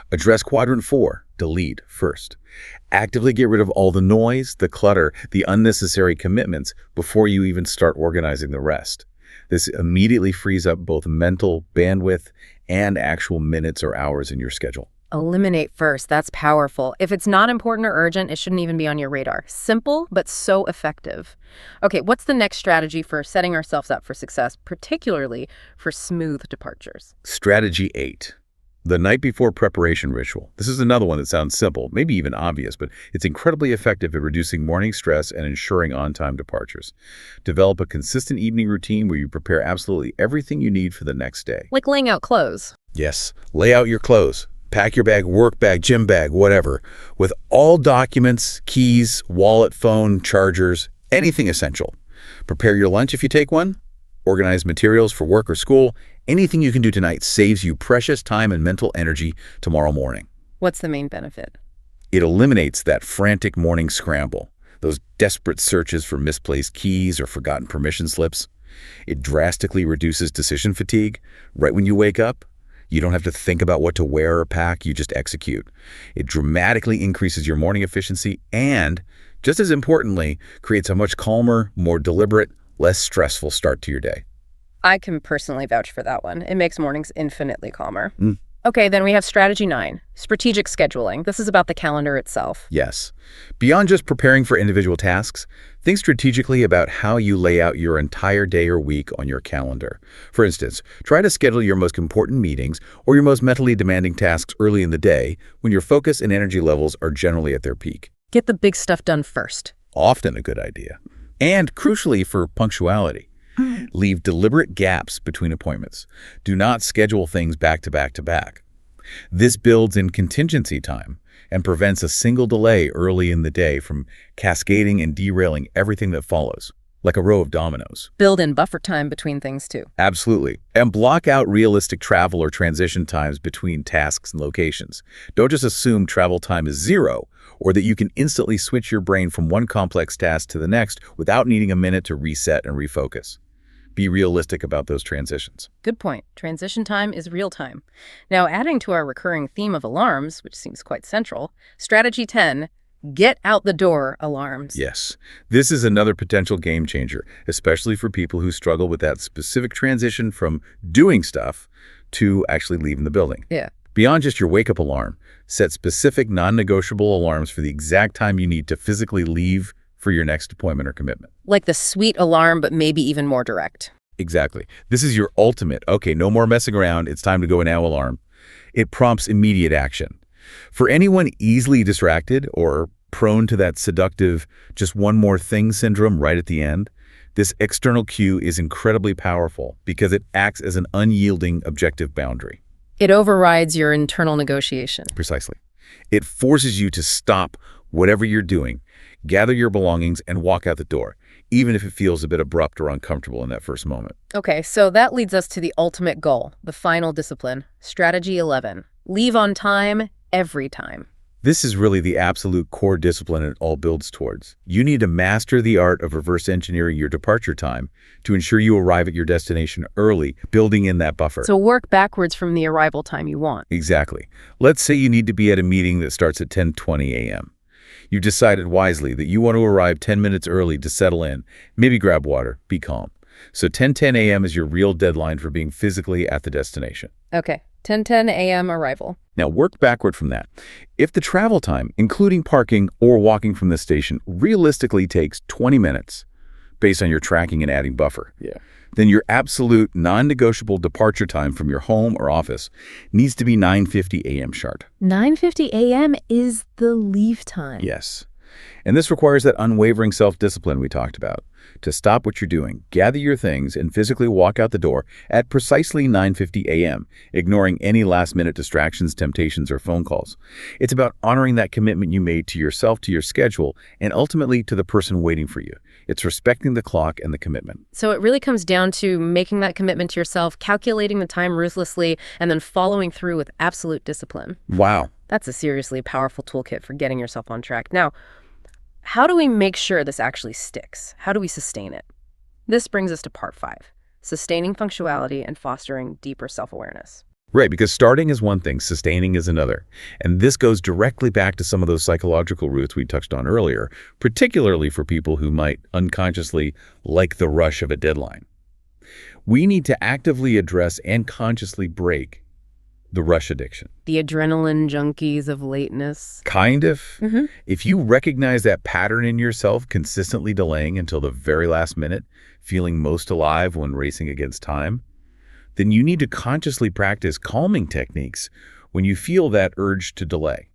Address quadrant 4, delete, first. Actively get rid of all the noise, the clutter, the unnecessary commitments before you even start organizing the rest. This immediately frees up both mental bandwidth and actual minutes or hours in your schedule. Eliminate first. That's powerful. If it's not important or urgent, it shouldn't even be on your radar. Simple, but so effective. Okay, what's the next strategy for setting ourselves up for success, particularly for smooth departures? Strategy 8, the night before preparation ritual. This is another one that sounds simple, maybe even obvious, but it's incredibly effective at reducing morning stress and ensuring on-time departures. Develop a consistent evening routine where you prepare absolutely everything you need for the next day. Like laying out clothes. Yes, lay out your clothes. Pack your bag, work bag, gym bag, whatever, with all documents, keys, wallet, phone, chargers, anything essential. Prepare your lunch if you take one. Organize materials for work or school. Anything you can do tonight saves you precious time and mental energy tomorrow morning. What's the main benefit? It eliminates that frantic morning scramble, those desperate searches for misplaced keys or forgotten permission slips. It drastically reduces decision fatigue. Right when you wake up, you don't have to think about what to wear or pack, you just execute. It dramatically increases your morning efficiency and, just as importantly, creates a much calmer, more deliberate, less stressful start to your day. I can personally vouch for that one. It makes mornings infinitely calmer. Okay, then we have strategy 9, strategic scheduling. This is about the calendar itself. Yes. Beyond just preparing for individual tasks, think strategically about how you lay out your entire day or week on your calendar. For instance, try to schedule your most important meetings or your most mentally demanding tasks early in the day when your focus and energy levels are generally at their peak. Get the big stuff done first. Often a good idea. And crucially for punctuality. Leave deliberate gaps between appointments. Do not schedule things back to back to back. This builds in contingency time and prevents a single delay early in the day from cascading and derailing everything that follows, like a row of dominoes. Build in buffer time between things too. Absolutely. And block out realistic travel or transition times between tasks and locations. Don't just assume travel time is 0 or that you can instantly switch your brain from one complex task to the next without needing a minute to reset and refocus. Be realistic about those transitions. Good point. Transition time is real time. Now, adding to our recurring theme of alarms, which seems quite central, strategy 10, get out the door alarms. Yes, this is another potential game changer, especially for people who struggle with that specific transition from doing stuff to actually leaving the building. Yeah. Beyond just your wake-up alarm, set specific non-negotiable alarms for the exact time you need to physically leave for your next appointment or commitment. Like the sweet alarm, but maybe even more direct. Exactly. This is your ultimate, okay, no more messing around, it's time to go now alarm. It prompts immediate action. For anyone easily distracted or prone to that seductive just one more thing syndrome right at the end, This external cue is incredibly powerful because it acts as an unyielding objective boundary. It overrides your internal negotiation. Precisely. It forces you to stop whatever you're doing, gather your belongings, and walk out the door, even if it feels a bit abrupt or uncomfortable in that first moment. Okay, so that leads us to the ultimate goal, the final discipline, strategy 11. Leave on time, every time. This is really the absolute core discipline it all builds towards. You need to master the art of reverse engineering your departure time to ensure you arrive at your destination early, building in that buffer. So work backwards from the arrival time you want. Exactly. Let's say you need to be at a meeting that starts at 10:20 a.m. You've decided wisely that you want to arrive 10 minutes early to settle in, maybe grab water, be calm. So 10:10 a.m. is your real deadline for being physically at the destination. Okay, 10:10 a.m. arrival. Now work backward from that. If the travel time, including parking or walking from the station, realistically takes 20 minutes, based on your tracking and adding buffer, then your absolute non-negotiable departure time from your home or office needs to be 9:50 a.m. sharp. 9:50 a.m. is the leave time. Yes. And this requires that unwavering self-discipline we talked about. To stop what you're doing, gather your things, and physically walk out the door at precisely 9:50 a.m., ignoring any last-minute distractions, temptations, or phone calls. It's about honoring that commitment you made to yourself, to your schedule, and ultimately to the person waiting for you. It's respecting the clock and the commitment. So it really comes down to making that commitment to yourself, calculating the time ruthlessly, and then following through with absolute discipline. Wow. That's a seriously powerful toolkit for getting yourself on track. Now, how do we make sure this actually sticks? How do we sustain it? This brings us to part 5, sustaining punctuality and fostering deeper self-awareness. Right, because starting is one thing, sustaining is another. And this goes directly back to some of those psychological roots we touched on earlier, particularly for people who might unconsciously like the rush of a deadline. We need to actively address and consciously break the rush addiction. The adrenaline junkies of lateness. Kind of. If you recognize that pattern in yourself, consistently delaying until the very last minute, feeling most alive when racing against time, then you need to consciously practice calming techniques when you feel that urge to delay.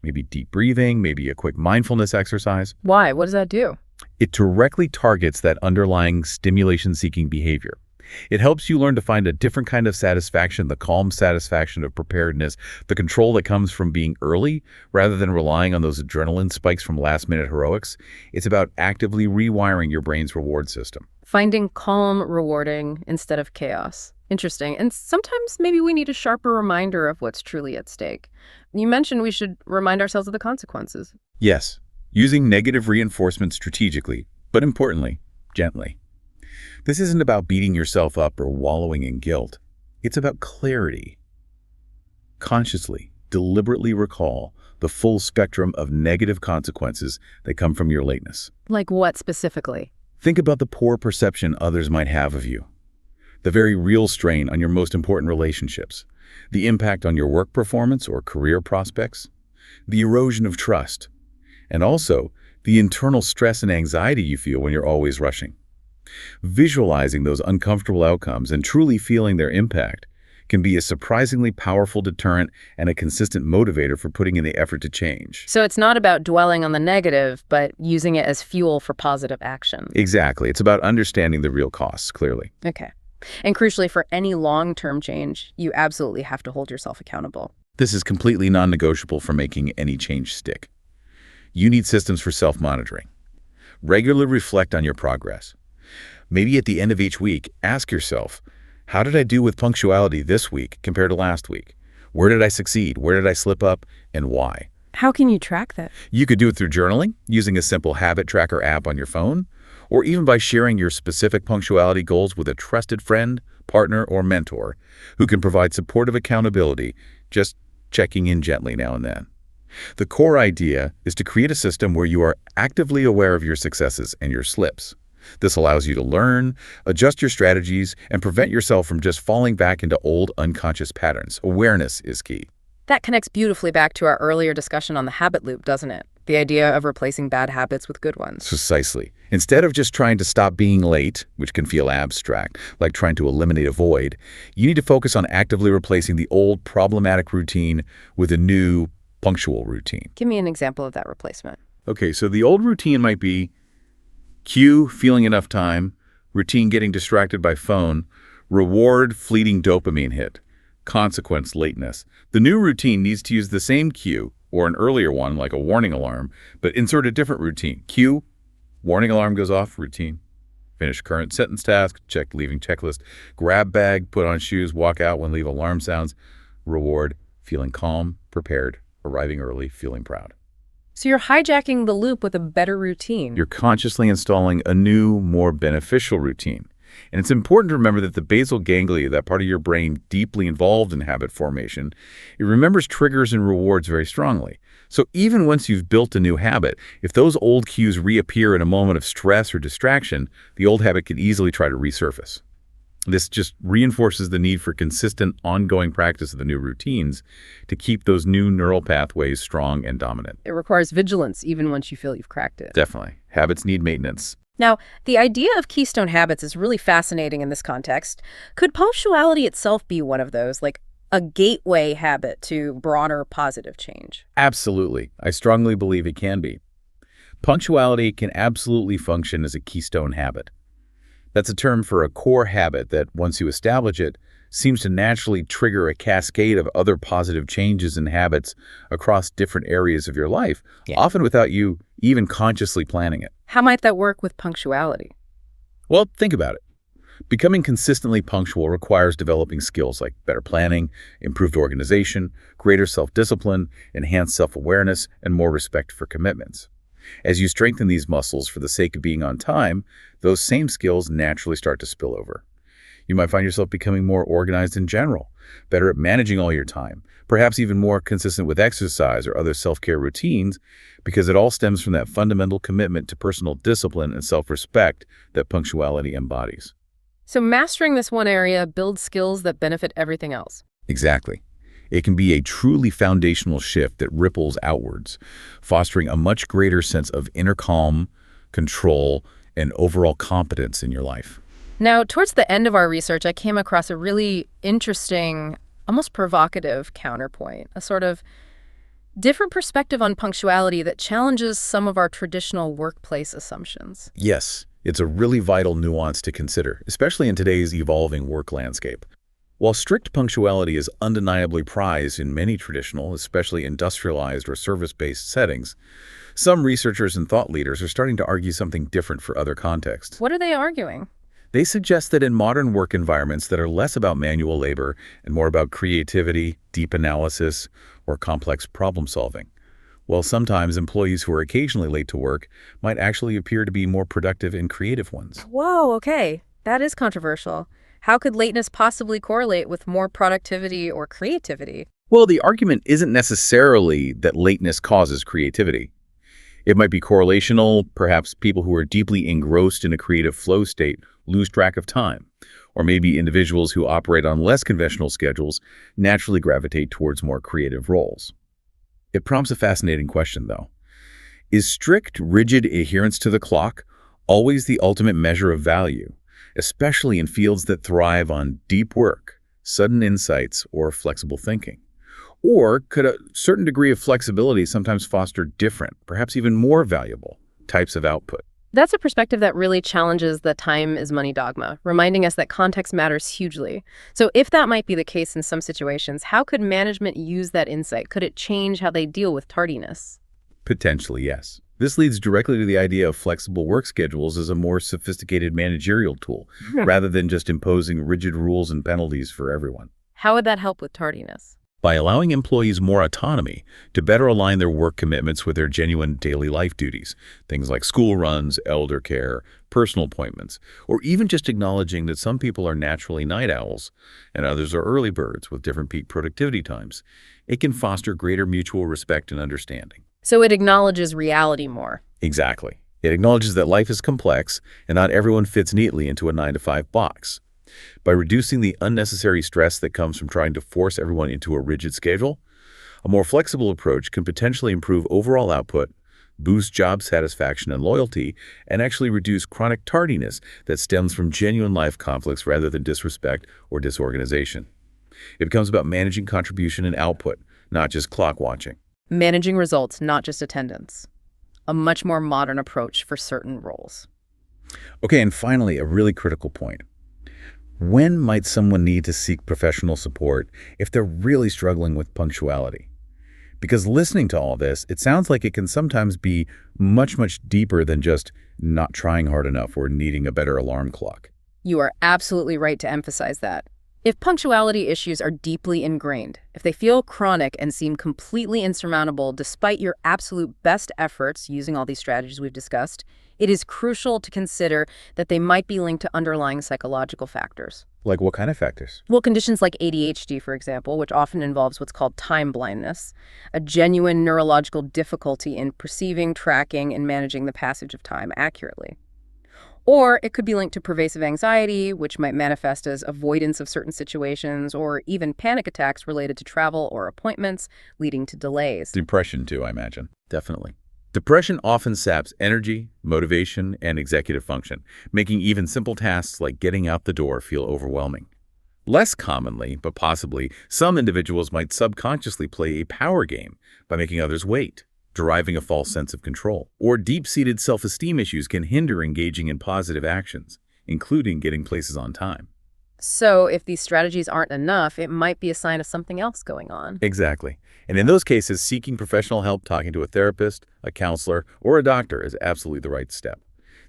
Maybe deep breathing, maybe a quick mindfulness exercise. Why? What does that do? It directly targets that underlying stimulation-seeking behavior. It helps you learn to find a different kind of satisfaction, the calm satisfaction of preparedness, the control that comes from being early rather than relying on those adrenaline spikes from last-minute heroics. It's about actively rewiring your brain's reward system. Finding calm rewarding instead of chaos. Interesting. And sometimes maybe we need a sharper reminder of what's truly at stake. You mentioned we should remind ourselves of the consequences. Yes, using negative reinforcement strategically, but importantly, gently. This isn't about beating yourself up or wallowing in guilt. It's about clarity. Consciously, deliberately recall the full spectrum of negative consequences that come from your lateness. Like what specifically? Think about the poor perception others might have of you, the very real strain on your most important relationships, the impact on your work performance or career prospects, the erosion of trust, and also the internal stress and anxiety you feel when you're always rushing. Visualizing those uncomfortable outcomes and truly feeling their impact can be a surprisingly powerful deterrent and a consistent motivator for putting in the effort to change. So it's not about dwelling on the negative, but using it as fuel for positive action. Exactly. It's about understanding the real costs, clearly. Okay. And crucially, for any long-term change, you absolutely have to hold yourself accountable. This is completely non-negotiable for making any change stick. You need systems for self-monitoring. Regularly reflect on your progress. Maybe at the end of each week, ask yourself, how did I do with punctuality this week compared to last week? Where did I succeed? Where did I slip up? And why? How can you track that? You could do it through journaling, using a simple habit tracker app on your phone, or even by sharing your specific punctuality goals with a trusted friend, partner, or mentor who can provide supportive accountability, just checking in gently now and then. The core idea is to create a system where you are actively aware of your successes and your slips. This allows you to learn, adjust your strategies, and prevent yourself from just falling back into old unconscious patterns. Awareness is key. That connects beautifully back to our earlier discussion on the habit loop, doesn't it? The idea of replacing bad habits with good ones. Precisely. Instead of just trying to stop being late, which can feel abstract, like trying to eliminate a void, you need to focus on actively replacing the old problematic routine with a new punctual routine. Give me an example of that replacement. Okay, so the old routine might be Cue, feeling enough time. Routine, getting distracted by phone. Reward, fleeting dopamine hit. Consequence, lateness. The new routine needs to use the same cue, or an earlier one like a warning alarm, but insert a different routine. Cue, warning alarm goes off, routine. Finish current sentence task, check leaving checklist. Grab bag, put on shoes, walk out when leave alarm sounds. Reward, feeling calm, prepared, arriving early, feeling proud. So you're hijacking the loop with a better routine. You're consciously installing a new, more beneficial routine. And it's important to remember that the basal ganglia, that part of your brain deeply involved in habit formation, it remembers triggers and rewards very strongly. So even once you've built a new habit, if those old cues reappear in a moment of stress or distraction, the old habit can easily try to resurface. This just reinforces the need for consistent, ongoing practice of the new routines to keep those new neural pathways strong and dominant. It requires vigilance even once you feel you've cracked it. Definitely. Habits need maintenance. Now, the idea of keystone habits is really fascinating in this context. Could punctuality itself be one of those, like a gateway habit to broader positive change? Absolutely. I strongly believe it can be. Punctuality can absolutely function as a keystone habit. That's a term for a core habit that, once you establish it, seems to naturally trigger a cascade of other positive changes and habits across different areas of your life, often without you even consciously planning it. How might that work with punctuality? Well, think about it. Becoming consistently punctual requires developing skills like better planning, improved organization, greater self-discipline, enhanced self-awareness, and more respect for commitments. As you strengthen these muscles for the sake of being on time, those same skills naturally start to spill over. You might find yourself becoming more organized in general, better at managing all your time, perhaps even more consistent with exercise or other self-care routines, because it all stems from that fundamental commitment to personal discipline and self-respect that punctuality embodies. So mastering this one area builds skills that benefit everything else. Exactly. It can be a truly foundational shift that ripples outwards, fostering a much greater sense of inner calm, control, and overall competence in your life. Now, towards the end of our research, I came across a really interesting, almost provocative counterpoint, a sort of different perspective on punctuality that challenges some of our traditional workplace assumptions. Yes, it's a really vital nuance to consider, especially in today's evolving work landscape. While strict punctuality is undeniably prized in many traditional, especially industrialized or service-based settings, some researchers and thought leaders are starting to argue something different for other contexts. What are they arguing? They suggest that in modern work environments that are less about manual labor and more about creativity, deep analysis, or complex problem solving, while sometimes employees who are occasionally late to work might actually appear to be more productive and creative ones. Whoa, okay. That is controversial. How could lateness possibly correlate with more productivity or creativity? Well, the argument isn't necessarily that lateness causes creativity. It might be correlational. Perhaps people who are deeply engrossed in a creative flow state lose track of time. Or maybe individuals who operate on less conventional schedules naturally gravitate towards more creative roles. It prompts a fascinating question, though. Is strict, rigid adherence to the clock always the ultimate measure of value, especially in fields that thrive on deep work, sudden insights, or flexible thinking? Or could a certain degree of flexibility sometimes foster different, perhaps even more valuable, types of output? That's a perspective that really challenges the time is money dogma, reminding us that context matters hugely. So if that might be the case in some situations, how could management use that insight? Could it change how they deal with tardiness? Potentially, yes. This leads directly to the idea of flexible work schedules as a more sophisticated managerial tool, rather than just imposing rigid rules and penalties for everyone. How would that help with tardiness? By allowing employees more autonomy to better align their work commitments with their genuine daily life duties, things like school runs, elder care, personal appointments, or even just acknowledging that some people are naturally night owls and others are early birds with different peak productivity times, it can foster greater mutual respect and understanding. So it acknowledges reality more. Exactly. It acknowledges that life is complex and not everyone fits neatly into a 9-to-5 box. By reducing the unnecessary stress that comes from trying to force everyone into a rigid schedule, a more flexible approach can potentially improve overall output, boost job satisfaction and loyalty, and actually reduce chronic tardiness that stems from genuine life conflicts rather than disrespect or disorganization. It becomes about managing contribution and output, not just clock watching. Managing results, not just attendance. A much more modern approach for certain roles. Okay, and finally, a really critical point. When might someone need to seek professional support if they're really struggling with punctuality? Because listening to all this, it sounds like it can sometimes be much, much deeper than just not trying hard enough or needing a better alarm clock. You are absolutely right to emphasize that. If punctuality issues are deeply ingrained, if they feel chronic and seem completely insurmountable despite your absolute best efforts using all these strategies we've discussed, it is crucial to consider that they might be linked to underlying psychological factors. Like what kind of factors? Well, conditions like ADHD, for example, which often involves what's called time blindness, a genuine neurological difficulty in perceiving, tracking, and managing the passage of time accurately. Or it could be linked to pervasive anxiety, which might manifest as avoidance of certain situations, or even panic attacks related to travel or appointments, leading to delays. Depression, too, I imagine. Definitely. Depression often saps energy, motivation, and executive function, making even simple tasks like getting out the door feel overwhelming. Less commonly, but possibly, some individuals might subconsciously play a power game by making others wait, deriving a false sense of control. Or deep-seated self-esteem issues can hinder engaging in positive actions, including getting places on time. So if these strategies aren't enough, it might be a sign of something else going on. Exactly. And in those cases, seeking professional help, talking to a therapist, a counselor, or a doctor is absolutely the right step.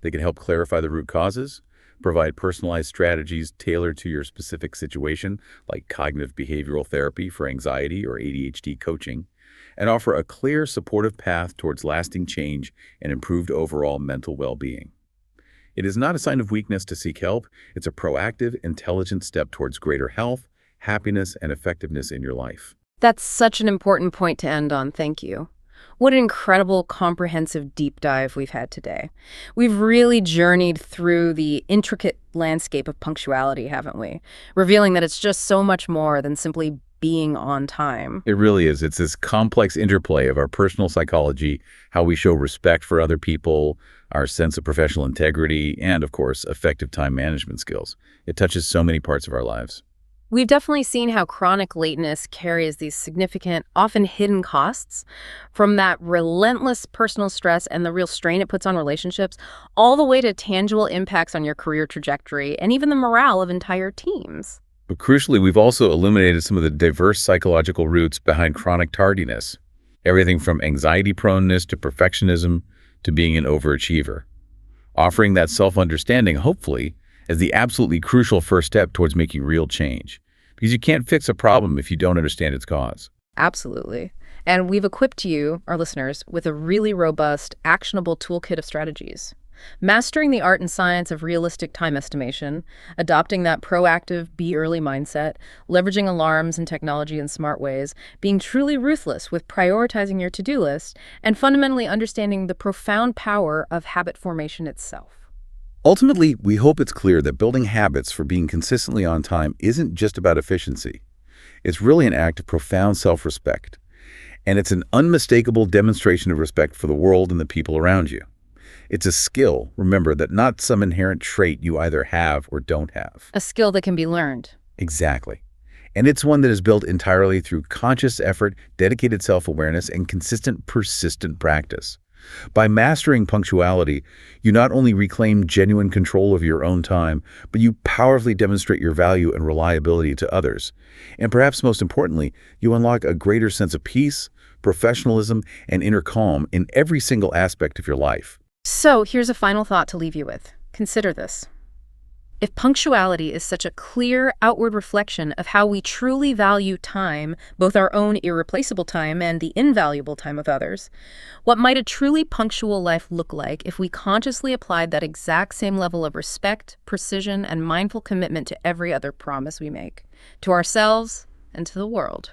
They can help clarify the root causes, provide personalized strategies tailored to your specific situation, like cognitive behavioral therapy for anxiety or ADHD coaching, and offer a clear, supportive path towards lasting change and improved overall mental well-being. It is not a sign of weakness to seek help. It's a proactive, intelligent step towards greater health, happiness, and effectiveness in your life. That's such an important point to end on. Thank you. What an incredible, comprehensive deep dive we've had today. We've really journeyed through the intricate landscape of punctuality, haven't we? Revealing that it's just so much more than simply being on time. It really is. It's this complex interplay of our personal psychology, how we show respect for other people, our sense of professional integrity, and, of course, effective time management skills. It touches so many parts of our lives. We've definitely seen how chronic lateness carries these significant, often hidden costs, from that relentless personal stress and the real strain it puts on relationships, all the way to tangible impacts on your career trajectory and even the morale of entire teams. But crucially, we've also illuminated some of the diverse psychological roots behind chronic tardiness, everything from anxiety proneness to perfectionism to being an overachiever, offering that self-understanding, hopefully, as the absolutely crucial first step towards making real change. Because you can't fix a problem if you don't understand its cause. Absolutely. And we've equipped you, our listeners, with a really robust, actionable toolkit of strategies. Mastering the art and science of realistic time estimation, adopting that proactive, be early mindset, leveraging alarms and technology in smart ways, being truly ruthless with prioritizing your to-do list, and fundamentally understanding the profound power of habit formation itself. Ultimately, we hope it's clear that building habits for being consistently on time isn't just about efficiency. It's really an act of profound self-respect. And it's an unmistakable demonstration of respect for the world and the people around you. It's a skill, remember, that not some inherent trait you either have or don't have. A skill that can be learned. Exactly. And it's one that is built entirely through conscious effort, dedicated self-awareness, and consistent, persistent practice. By mastering punctuality, you not only reclaim genuine control of your own time, but you powerfully demonstrate your value and reliability to others. And perhaps most importantly, you unlock a greater sense of peace, professionalism, and inner calm in every single aspect of your life. So here's a final thought to leave you with. Consider this. If punctuality is such a clear outward reflection of how we truly value time, both our own irreplaceable time and the invaluable time of others, what might a truly punctual life look like if we consciously applied that exact same level of respect, precision, and mindful commitment to every other promise we make, to ourselves and to the world?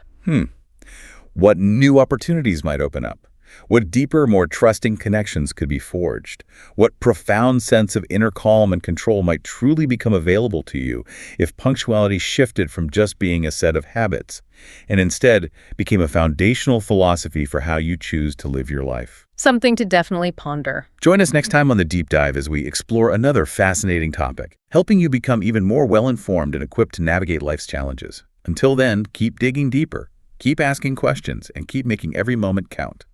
What new opportunities might open up? What deeper, more trusting connections could be forged? What profound sense of inner calm and control might truly become available to you if punctuality shifted from just being a set of habits and instead became a foundational philosophy for how you choose to live your life? Something to definitely ponder. Join us next time on The Deep Dive as we explore another fascinating topic, helping you become even more well-informed and equipped to navigate life's challenges. Until then, keep digging deeper, keep asking questions, and keep making every moment count.